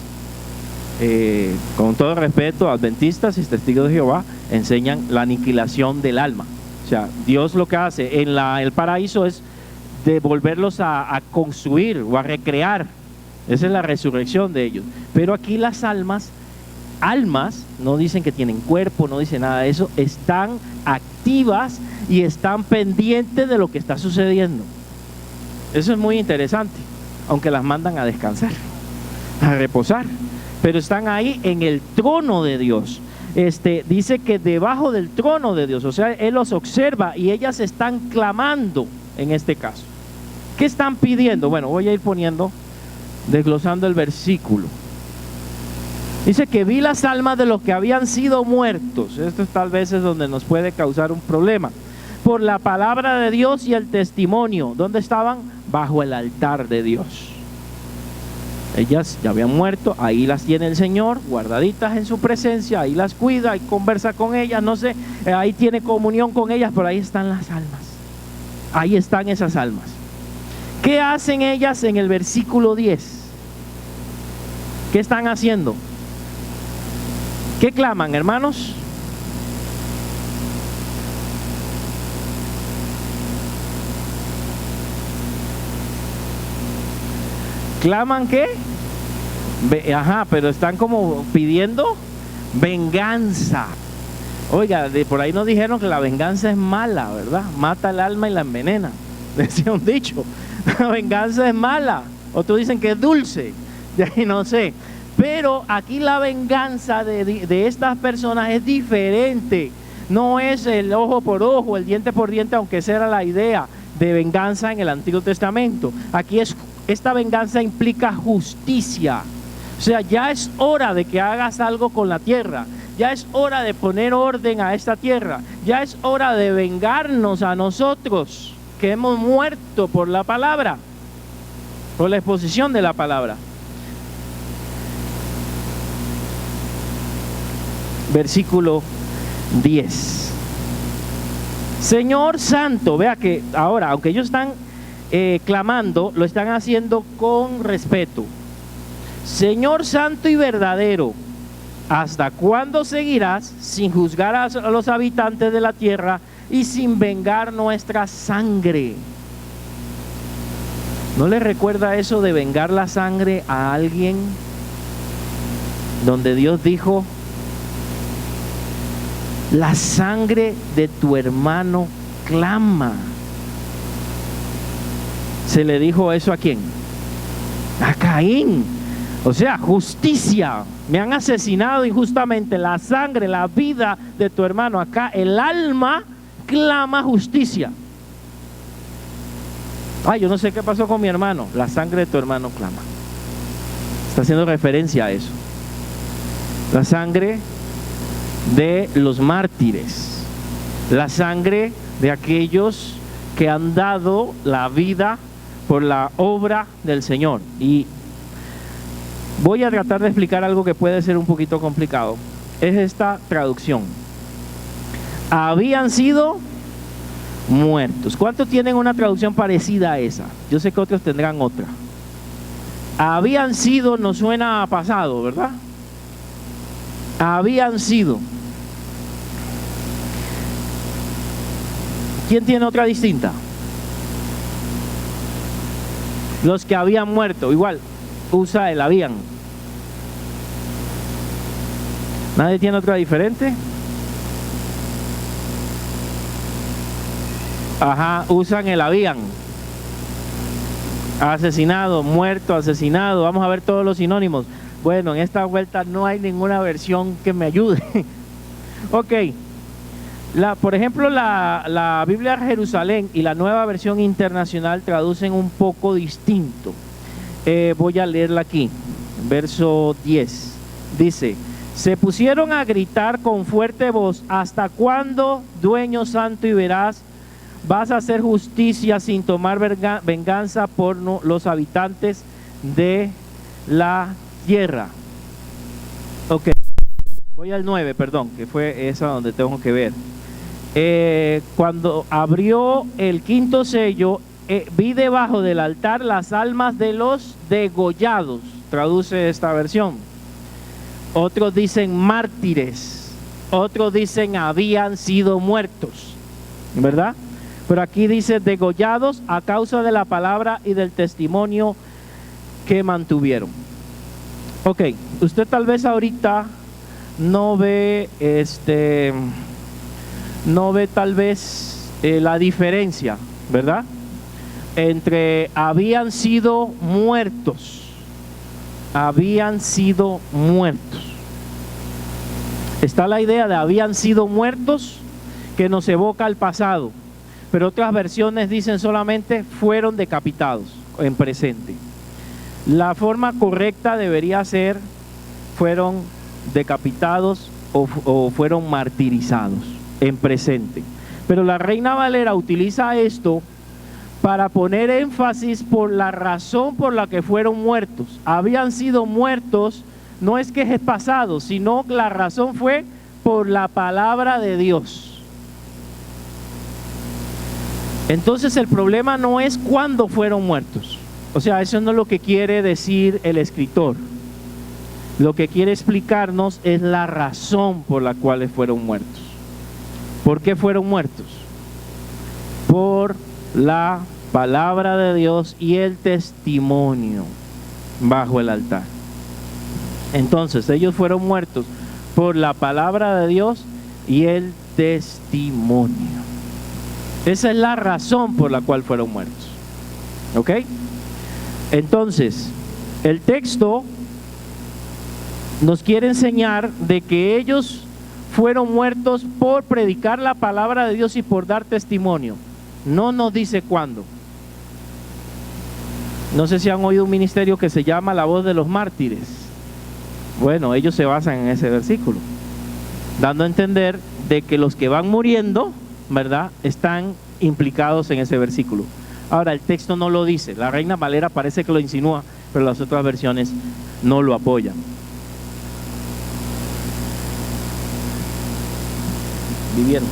Con todo respeto, adventistas y testigos de Jehová enseñan la aniquilación del alma. O sea, Dios lo que hace en el paraíso es devolverlos a construir o a recrear. Esa es la resurrección de ellos. Pero aquí las almas, no dicen que tienen cuerpo, no dicen nada de eso, están activas y están pendientes de lo que está sucediendo. Eso es muy interesante, aunque las mandan a descansar, a reposar, pero están ahí en el trono de Dios. Dice que debajo del trono de Dios, o sea, Él los observa y ellas están clamando en este caso. ¿Qué están pidiendo? Bueno, voy a ir desglosando el versículo. Dice que vi las almas de los que habían sido muertos. Esto tal vez es donde nos puede causar un problema. Por la palabra de Dios y el testimonio. ¿Dónde estaban? Bajo el altar de Dios. Ellas ya habían muerto, ahí las tiene el Señor, guardaditas en su presencia, ahí las cuida, ahí conversa con ellas, no sé, ahí tiene comunión con ellas, pero ahí están las almas. Ahí están esas almas. ¿Qué hacen ellas en el versículo 10? ¿Qué están haciendo? ¿Qué claman, hermanos? ¿Claman qué? Pero están como pidiendo venganza. Oiga, por ahí nos dijeron que la venganza es mala, ¿verdad? Mata el alma y la envenena. Decía un dicho. La venganza es mala. Otros dicen que es dulce. No sé. Pero aquí la venganza de estas personas es diferente. No es el ojo por ojo, el diente por diente, aunque esa era la idea de venganza en el Antiguo Testamento. Aquí esta venganza implica justicia. O sea, ya es hora de que hagas algo con la tierra. Ya es hora de poner orden a esta tierra. Ya es hora de vengarnos a nosotros que hemos muerto por la palabra, por la exposición de la palabra. Versículo 10. Señor Santo, vea que ahora, aunque ellos están clamando, lo están haciendo con respeto. Señor Santo y verdadero, ¿hasta cuándo seguirás sin juzgar a los habitantes de la tierra y sin vengar nuestra sangre? ¿No le recuerda eso de vengar la sangre a alguien? Donde Dios dijo: la sangre de tu hermano clama. ¿Se le dijo eso a quién? A Caín. O sea, justicia. Me han asesinado injustamente. La sangre, la vida de tu hermano. Acá el alma clama justicia. Yo no sé qué pasó con mi hermano. La sangre de tu hermano clama. Está haciendo referencia a eso. La sangre de los mártires, la sangre de aquellos que han dado la vida por la obra del Señor. Y voy a tratar de explicar algo que puede ser un poquito complicado. Es esta traducción: habían sido muertos. ¿Cuántos tienen una traducción parecida a esa? Yo sé que otros tendrán otra. Habían sido nos suena a pasado, ¿verdad? Habían sido. ¿Quién tiene otra distinta? Los que habían muerto. Igual, usa el habían. ¿Nadie tiene otra diferente? Usan el habían. Asesinado, muerto, asesinado. Vamos a ver todos los sinónimos. Bueno, en esta vuelta no hay ninguna versión que me ayude. Ok. Por ejemplo, la Biblia Jerusalén y la Nueva Versión Internacional traducen un poco distinto. Voy a leerla aquí, verso 10. Dice: se pusieron a gritar con fuerte voz: ¿hasta cuándo, dueño santo y veraz, vas a hacer justicia sin tomar venganza por los habitantes de la tierra? Ok, voy al 9, perdón, que fue esa donde tengo que ver. Cuando abrió el quinto sello, vi debajo del altar las almas de los degollados, traduce esta versión. Otros dicen mártires, otros dicen habían sido muertos, ¿verdad? Pero aquí dice degollados a causa de la palabra y del testimonio que mantuvieron. Ok, usted tal vez ahorita no ve tal vez la diferencia, ¿verdad? Entre habían sido muertos. Habían sido muertos. Está la idea de habían sido muertos, que nos evoca al pasado, pero otras versiones dicen solamente fueron decapitados en presente. La forma correcta debería ser fueron decapitados o fueron martirizados en presente. Pero la Reina Valera utiliza esto para poner énfasis por la razón por la que fueron muertos. Habían sido muertos, no es que es pasado, sino que la razón fue por la palabra de Dios. Entonces el problema no es cuándo fueron muertos. O sea, eso no es lo que quiere decir el escritor. Lo que quiere explicarnos es la razón por la cual fueron muertos. ¿Por qué fueron muertos? Por la palabra de Dios y el testimonio bajo el altar. Entonces ellos fueron muertos por la palabra de Dios y el testimonio. Esa es la razón por la cual fueron muertos. ¿Ok? Entonces el texto nos quiere enseñar de que ellos fueron muertos por predicar la palabra de Dios y por dar testimonio. No nos dice cuándo. No sé si han oído un ministerio que se llama La Voz de los Mártires. Bueno, ellos se basan en ese versículo, dando a entender de que los que van muriendo, ¿verdad?, están implicados en ese versículo. Ahora, el texto no lo dice. La Reina Valera parece que lo insinúa, pero las otras versiones no lo apoyan. Viviendo.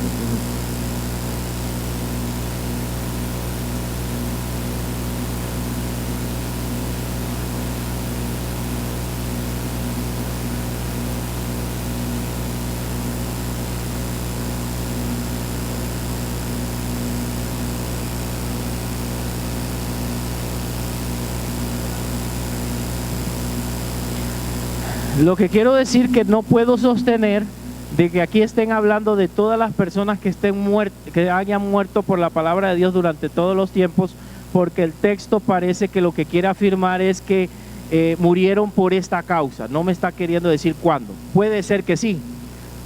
Lo que quiero decir que no puedo sostener de que aquí estén hablando de todas las personas que estén que hayan muerto por la palabra de Dios durante todos los tiempos, porque el texto parece que lo que quiere afirmar es que murieron por esta causa. No me está queriendo decir cuándo. Puede ser que sí,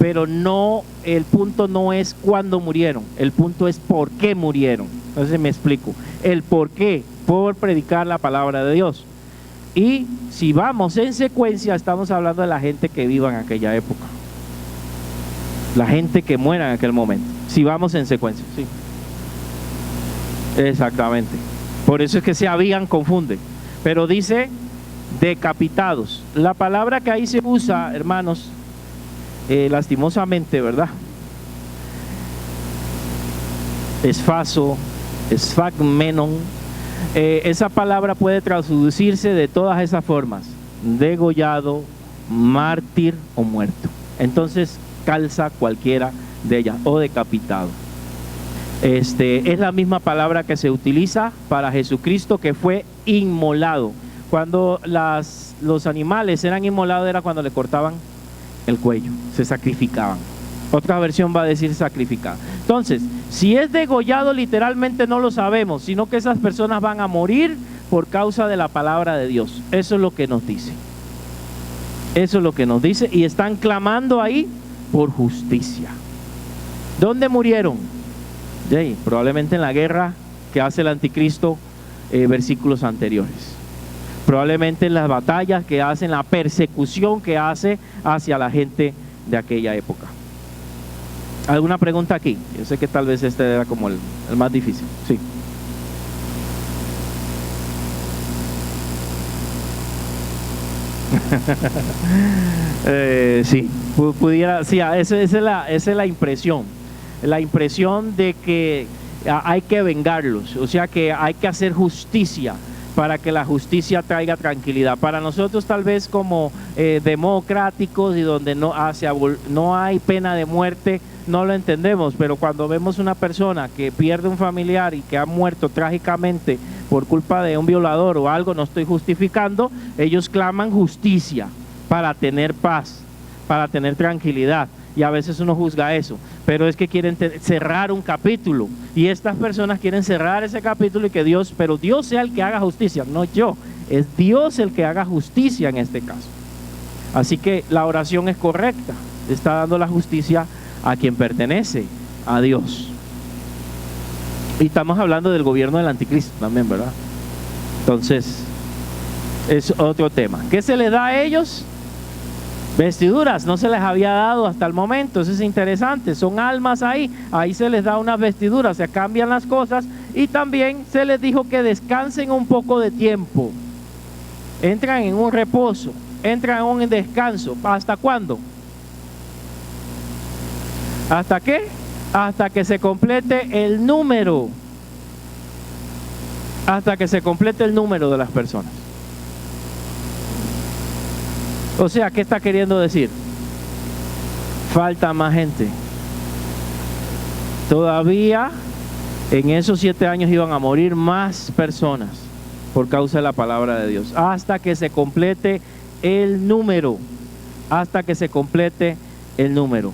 pero no, el punto no es cuándo murieron, el punto es por qué murieron. Entonces me explico. El por qué, por predicar la palabra de Dios. Y si vamos en secuencia, estamos hablando de la gente que viva en aquella época, la gente que muera en aquel momento. Si vamos en secuencia, sí. Exactamente. Por eso es que se habían confunde. Pero dice decapitados. La palabra que ahí se usa, hermanos, lastimosamente, ¿verdad?, esfaso, esfagmenon. Esa palabra puede traducirse de todas esas formas: degollado, mártir o muerto. Entonces calza cualquiera de ellas, o decapitado. Es la misma palabra que se utiliza para Jesucristo, que fue inmolado. Cuando los animales eran inmolados era cuando le cortaban el cuello, se sacrificaban. Otra versión va a decir sacrificado. Entonces, si es degollado, literalmente no lo sabemos, sino que esas personas van a morir por causa de la palabra de Dios. Eso es lo que nos dice. Eso es lo que nos dice, y están clamando ahí por justicia. ¿Dónde murieron? Probablemente en la guerra que hace el anticristo, versículos anteriores. probablemente en las batallas que hace, en la persecución que hace hacia la gente de aquella época. ¿Alguna pregunta aquí? Yo sé que tal vez este era como el más difícil. Sí. Sí, pudiera, sí, esa es la impresión de que hay que vengarlos, o sea que hay que hacer justicia para que la justicia traiga tranquilidad. Para nosotros tal vez como democráticos y donde no hay pena de muerte, no lo entendemos, pero cuando vemos una persona que pierde un familiar y que ha muerto trágicamente por culpa de un violador o algo, no estoy justificando, ellos claman justicia para tener paz, para tener tranquilidad, y a veces uno juzga eso, pero es que quieren cerrar un capítulo, y estas personas quieren cerrar ese capítulo y que pero Dios sea el que haga justicia, no yo, es Dios el que haga justicia en este caso. Así que la oración es correcta, está dando la justicia a quien pertenece a Dios. Y estamos hablando del gobierno del anticristo también, ¿verdad? Entonces, es otro tema. ¿Qué se les da a ellos? Vestiduras, no se les había dado hasta el momento, eso es interesante, son almas ahí se les da unas vestiduras, se cambian las cosas, y también se les dijo que descansen un poco de tiempo, entran en un reposo, entran en un descanso. ¿Hasta cuándo? ¿Hasta qué? Hasta que se complete el número. Hasta que se complete el número de las personas. O sea, ¿qué está queriendo decir? Falta más gente. Todavía en esos 7 años iban a morir más personas por causa de la palabra de Dios. Hasta que se complete el número. Hasta que se complete el número.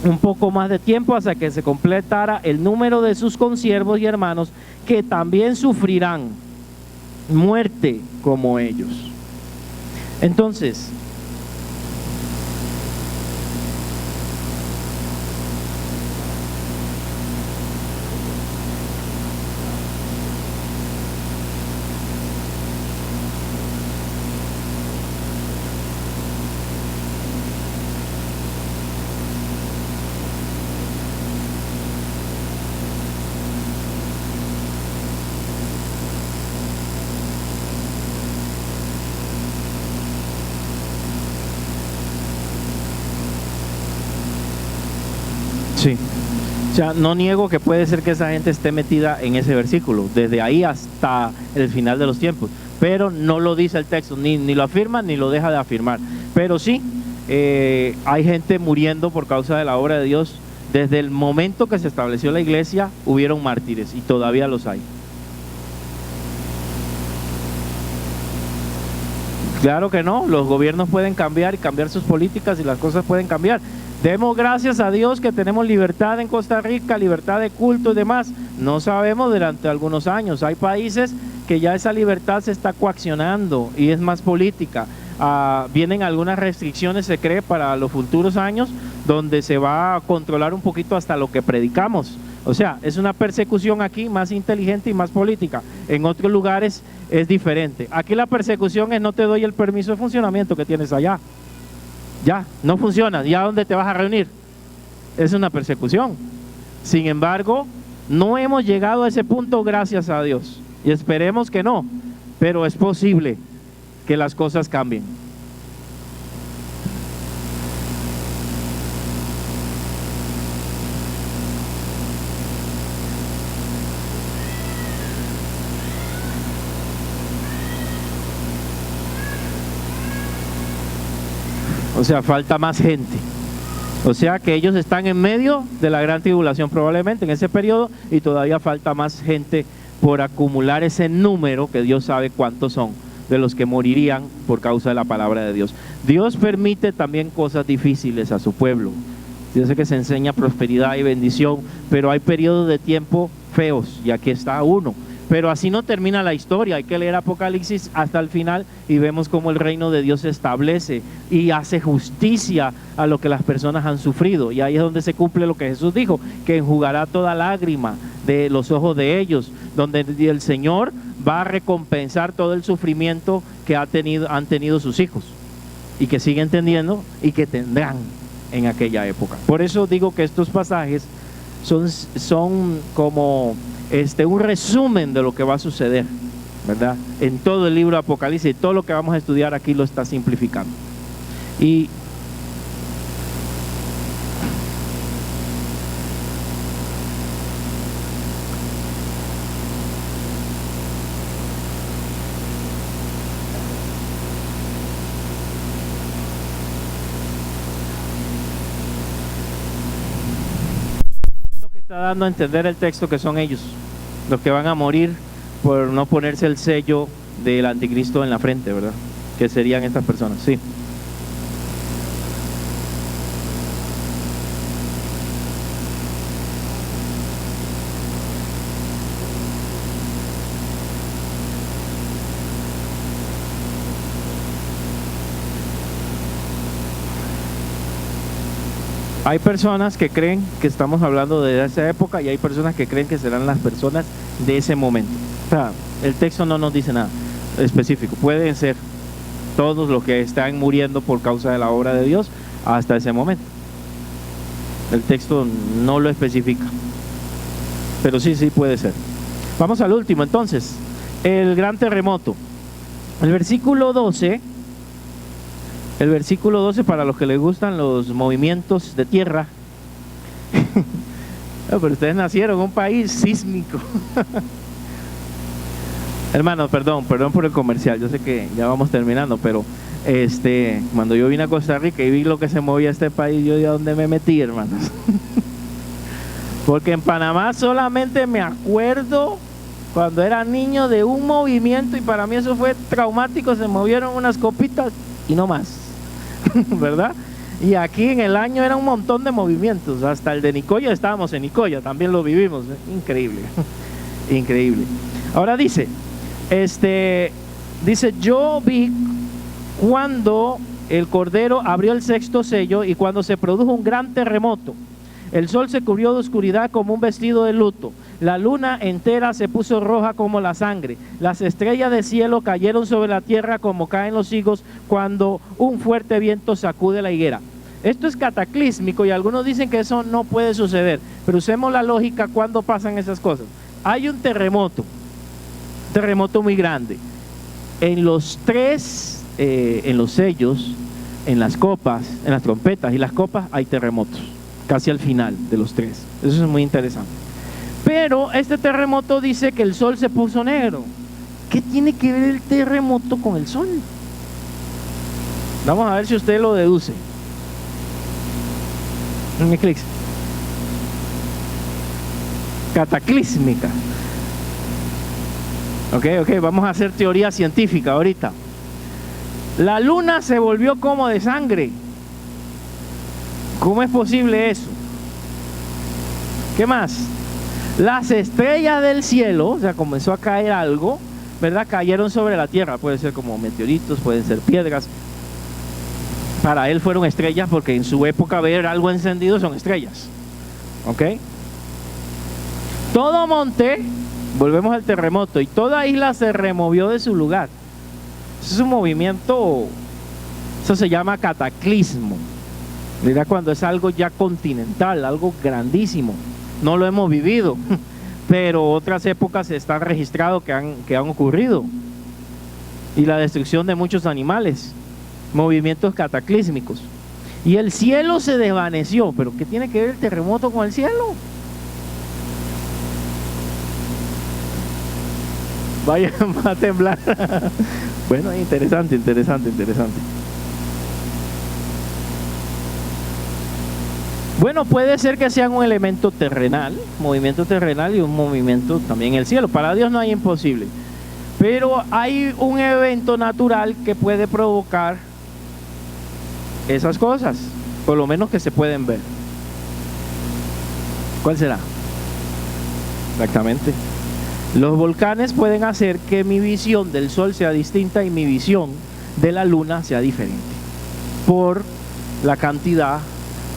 Un poco más de tiempo hasta que se completara el número de sus consiervos y hermanos, que también sufrirán muerte como ellos. Entonces, sí. O sea, no niego que puede ser que esa gente esté metida en ese versículo, desde ahí hasta el final de los tiempos, pero no lo dice el texto, ni lo afirma ni lo deja de afirmar. Pero sí, hay gente muriendo por causa de la obra de Dios. Desde el momento que se estableció la iglesia, hubieron mártires y todavía los hay. Claro que no, los gobiernos pueden cambiar y cambiar sus políticas y las cosas pueden cambiar. Demos gracias a Dios que tenemos libertad en Costa Rica, libertad de culto y demás. No sabemos durante algunos años. Hay países que ya esa libertad se está coaccionando y es más política. Vienen algunas restricciones, se cree, para los futuros años, donde se va a controlar un poquito hasta lo que predicamos. O sea, es una persecución aquí más inteligente y más política. En otros lugares es diferente. Aquí la persecución es: no te doy el permiso de funcionamiento que tienes allá. Ya, no funciona. ¿Ya dónde te vas a reunir? Es una persecución. Sin embargo, no hemos llegado a ese punto, gracias a Dios. Y esperemos que no, pero es posible que las cosas cambien. O sea, falta más gente. O sea que ellos están en medio de la gran tribulación probablemente en ese periodo, y todavía falta más gente por acumular ese número, que Dios sabe cuántos son, de los que morirían por causa de la palabra de Dios. Dios permite también cosas difíciles a su pueblo. Yo sé que se enseña prosperidad y bendición, pero hay periodos de tiempo feos, y aquí está uno. Pero así no termina la historia. Hay que leer Apocalipsis hasta el final y vemos cómo el reino de Dios se establece y hace justicia a lo que las personas han sufrido. Y ahí es donde se cumple lo que Jesús dijo, que enjugará toda lágrima de los ojos de ellos, donde el Señor va a recompensar todo el sufrimiento que han tenido sus hijos y que siguen teniendo y que tendrán en aquella época. Por eso digo que estos pasajes son como un resumen de lo que va a suceder, ¿verdad? En todo el libro de Apocalipsis, y todo lo que vamos a estudiar aquí lo está simplificando. Y lo que está dando a entender el texto que son ellos los que van a morir por no ponerse el sello del anticristo en la frente, ¿verdad? Que serían estas personas, sí. Hay personas que creen que estamos hablando de esa época y hay personas que creen que serán las personas de ese momento. O sea, el texto no nos dice nada específico. Pueden ser todos los que están muriendo por causa de la obra de Dios hasta ese momento. El texto no lo especifica. Pero sí puede ser. Vamos al último entonces. El gran terremoto. El versículo 12... El versículo 12, para los que les gustan los movimientos de tierra. No, pero ustedes nacieron en un país sísmico. Hermano, perdón por el comercial. Yo sé que ya vamos terminando, pero cuando yo vine a Costa Rica y vi lo que se movía este país, yo de dónde me metí, hermanos. Porque en Panamá solamente me acuerdo cuando era niño de un movimiento y para mí eso fue traumático. Se movieron unas copitas y no más. ¿Verdad? Y aquí en el año era un montón de movimientos, hasta el de Nicoya, estábamos en Nicoya, también lo vivimos, increíble, increíble. Ahora dice, yo vi cuando el Cordero abrió el sexto sello y cuando se produjo un gran terremoto. El sol se cubrió de oscuridad como un vestido de luto. La luna entera se puso roja como la sangre. Las estrellas del cielo cayeron sobre la tierra como caen los higos cuando un fuerte viento sacude la higuera. Esto es cataclísmico y algunos dicen que eso no puede suceder. Pero usemos la lógica cuando pasan esas cosas. Hay un terremoto muy grande. En los en los sellos, en las copas, en las trompetas y las copas hay terremotos. Casi al final de los tres. Eso es muy interesante. Pero este terremoto dice que el sol se puso negro. ¿Qué tiene que ver el terremoto con el sol? Vamos a ver si usted lo deduce. Un eclipse. Cataclísmica. Ok, vamos a hacer teoría científica ahorita. La luna se volvió como de sangre. ¿Cómo es posible eso? ¿Qué más? Las estrellas del cielo, o sea, comenzó a caer algo, ¿verdad? Cayeron sobre la tierra, puede ser como meteoritos, pueden ser piedras. Para él fueron estrellas porque en su época ver algo encendido son estrellas. ¿Ok? Todo monte, volvemos al terremoto, y toda isla se removió de su lugar. Eso es un movimiento, eso se llama cataclismo. Mira, cuando es algo ya continental, algo grandísimo. No lo hemos vivido, pero otras épocas se están registrados que han ocurrido. Y la destrucción de muchos animales, movimientos cataclísmicos. Y el cielo se desvaneció. ¿Pero qué tiene que ver el terremoto con el cielo? Vaya, va a temblar. Bueno, interesante. Bueno, puede ser que sean un elemento terrenal, movimiento terrenal y un movimiento también en el cielo. Para Dios no hay imposible. Pero hay un evento natural que puede provocar esas cosas, por lo menos que se pueden ver. ¿Cuál será? Exactamente. Los volcanes pueden hacer que mi visión del sol sea distinta y mi visión de la luna sea diferente por la cantidad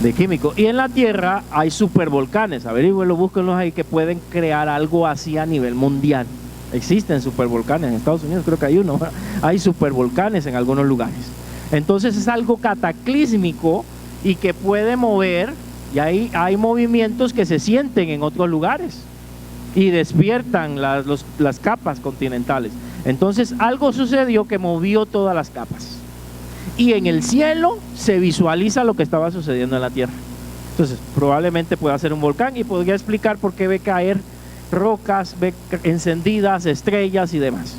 de químicos. Y en la Tierra hay supervolcanes, averígüenlo, búsquenlos ahí, que pueden crear algo así a nivel mundial. Existen supervolcanes en Estados Unidos, creo que hay uno, hay supervolcanes en algunos lugares. Entonces es algo cataclísmico y que puede mover, y hay movimientos que se sienten en otros lugares y despiertan las capas continentales. Entonces algo sucedió que movió todas las capas, y en el cielo se visualiza lo que estaba sucediendo en la tierra. Entonces probablemente pueda ser un volcán, y podría explicar por qué ve caer rocas, ve encendidas, estrellas y demás.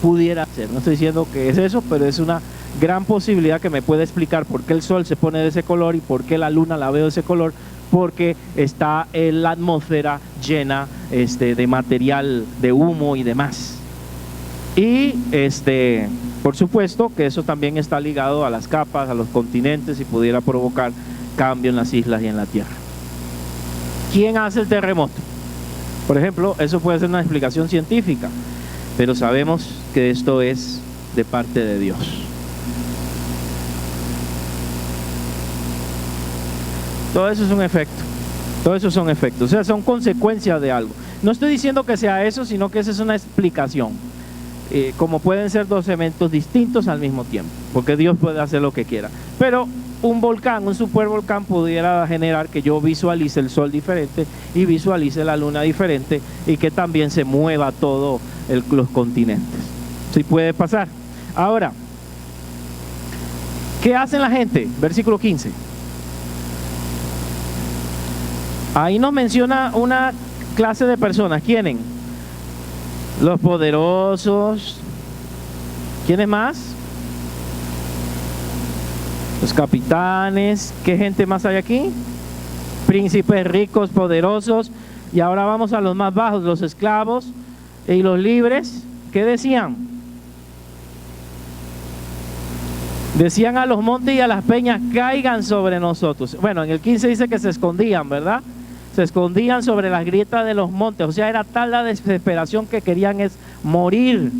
Pudiera ser, no estoy diciendo que es eso, pero es una gran posibilidad que me puede explicar por qué el sol se pone de ese color y por qué la luna la veo de ese color, porque está en la atmósfera llena de material, de humo y demás. Y por supuesto que eso también está ligado a las capas, a los continentes, y pudiera provocar cambio en las islas y en la tierra. ¿Quién hace el terremoto? Por ejemplo, eso puede ser una explicación científica, pero sabemos que esto es de parte de Dios. Todo eso es un efecto, todo eso son efectos, o sea, son consecuencias de algo. No estoy diciendo que sea eso, sino que esa es una explicación. Como pueden ser dos eventos distintos al mismo tiempo, porque Dios puede hacer lo que quiera. Pero un volcán, un supervolcán, pudiera generar que yo visualice el sol diferente y visualice la luna diferente, y que también se mueva todo los continentes. Sí puede pasar. Ahora, ¿qué hacen la gente? Versículo 15. Ahí nos menciona una clase de personas. ¿Quiénes? Los poderosos. ¿Quiénes más? Los capitanes. ¿Qué gente más hay aquí? Príncipes ricos, poderosos. Y ahora vamos a los más bajos, los esclavos y los libres. ¿Qué decían? Decían a los montes y a las peñas: caigan sobre nosotros. Bueno, en el 15 dice que se escondían, ¿verdad? Se escondían sobre las grietas de los montes. O sea, era tal la desesperación que querían es morir.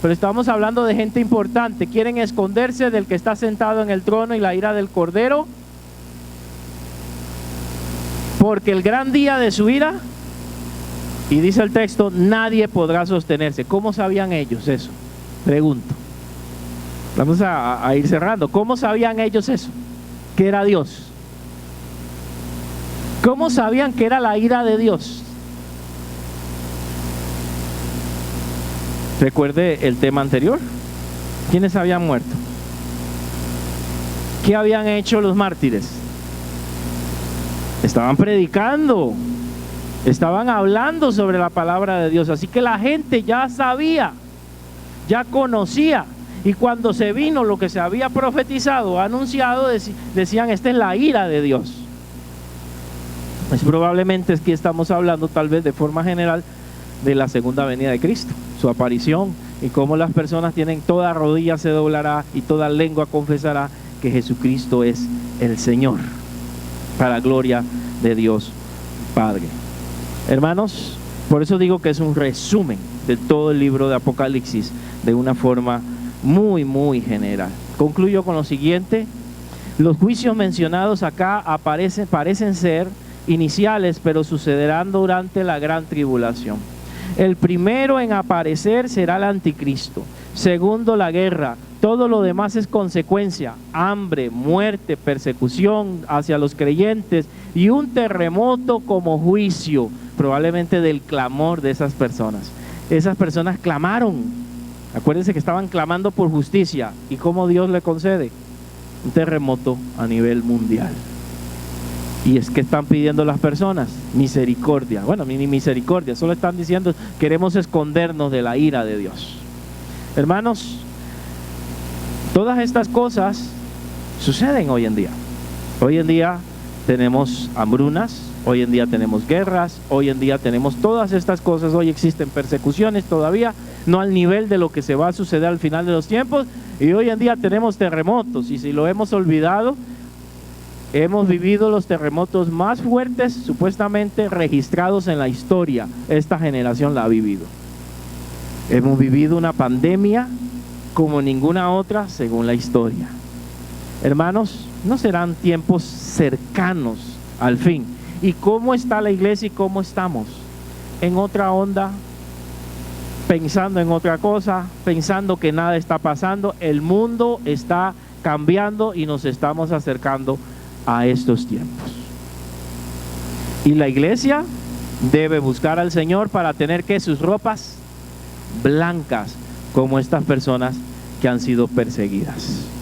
Pero estamos hablando de gente importante. Quieren esconderse del que está sentado en el trono y la ira del Cordero, porque el gran día de su ira, y dice el texto, nadie podrá sostenerse. ¿Cómo sabían ellos eso? Pregunto. Vamos a ir cerrando. ¿Cómo sabían ellos eso? Que era Dios. ¿Cómo sabían que era la ira de Dios? Recuerde el tema anterior. ¿Quiénes habían muerto? ¿Qué habían hecho los mártires? Estaban predicando, estaban hablando sobre la palabra de Dios. Así que la gente ya sabía, ya conocía. Y cuando se vino lo que se había profetizado, anunciado, decían: esta es la ira de Dios. Pues probablemente es que estamos hablando, tal vez de forma general, de la segunda venida de Cristo, su aparición, y cómo las personas tienen, toda rodilla se doblará y toda lengua confesará que Jesucristo es el Señor, para gloria de Dios Padre. Hermanos, por eso digo que es un resumen de todo el libro de Apocalipsis de una forma muy, muy general. Concluyo con lo siguiente: los juicios mencionados acá parecen ser iniciales, pero sucederán durante la gran tribulación. El primero en aparecer será el anticristo. Segundo, la guerra. Todo lo demás es consecuencia: hambre, muerte, persecución hacia los creyentes y un terremoto como juicio, probablemente del clamor de esas personas. Esas personas clamaron. Acuérdense que estaban clamando por justicia. ¿Y cómo Dios le concede? Un terremoto a nivel mundial. Y es que están pidiendo las personas misericordia. Bueno, ni misericordia, solo están diciendo: queremos escondernos de la ira de Dios. Hermanos, todas estas cosas suceden hoy en día. Hoy en día tenemos hambrunas, hoy en día tenemos guerras, hoy en día tenemos todas estas cosas. Hoy existen persecuciones todavía, no al nivel de lo que se va a suceder al final de los tiempos. Y hoy en día tenemos terremotos, y si lo hemos olvidado, hemos vivido los terremotos más fuertes supuestamente registrados en la historia. Esta generación la ha vivido. Hemos vivido una pandemia como ninguna otra según la historia. Hermanos, no serán tiempos cercanos al fin. ¿Y cómo está la iglesia y cómo estamos? En otra onda, pensando en otra cosa, pensando que nada está pasando. El mundo está cambiando y nos estamos acercando a estos tiempos. Y la iglesia debe buscar al Señor para tener que sus ropas blancas como estas personas que han sido perseguidas.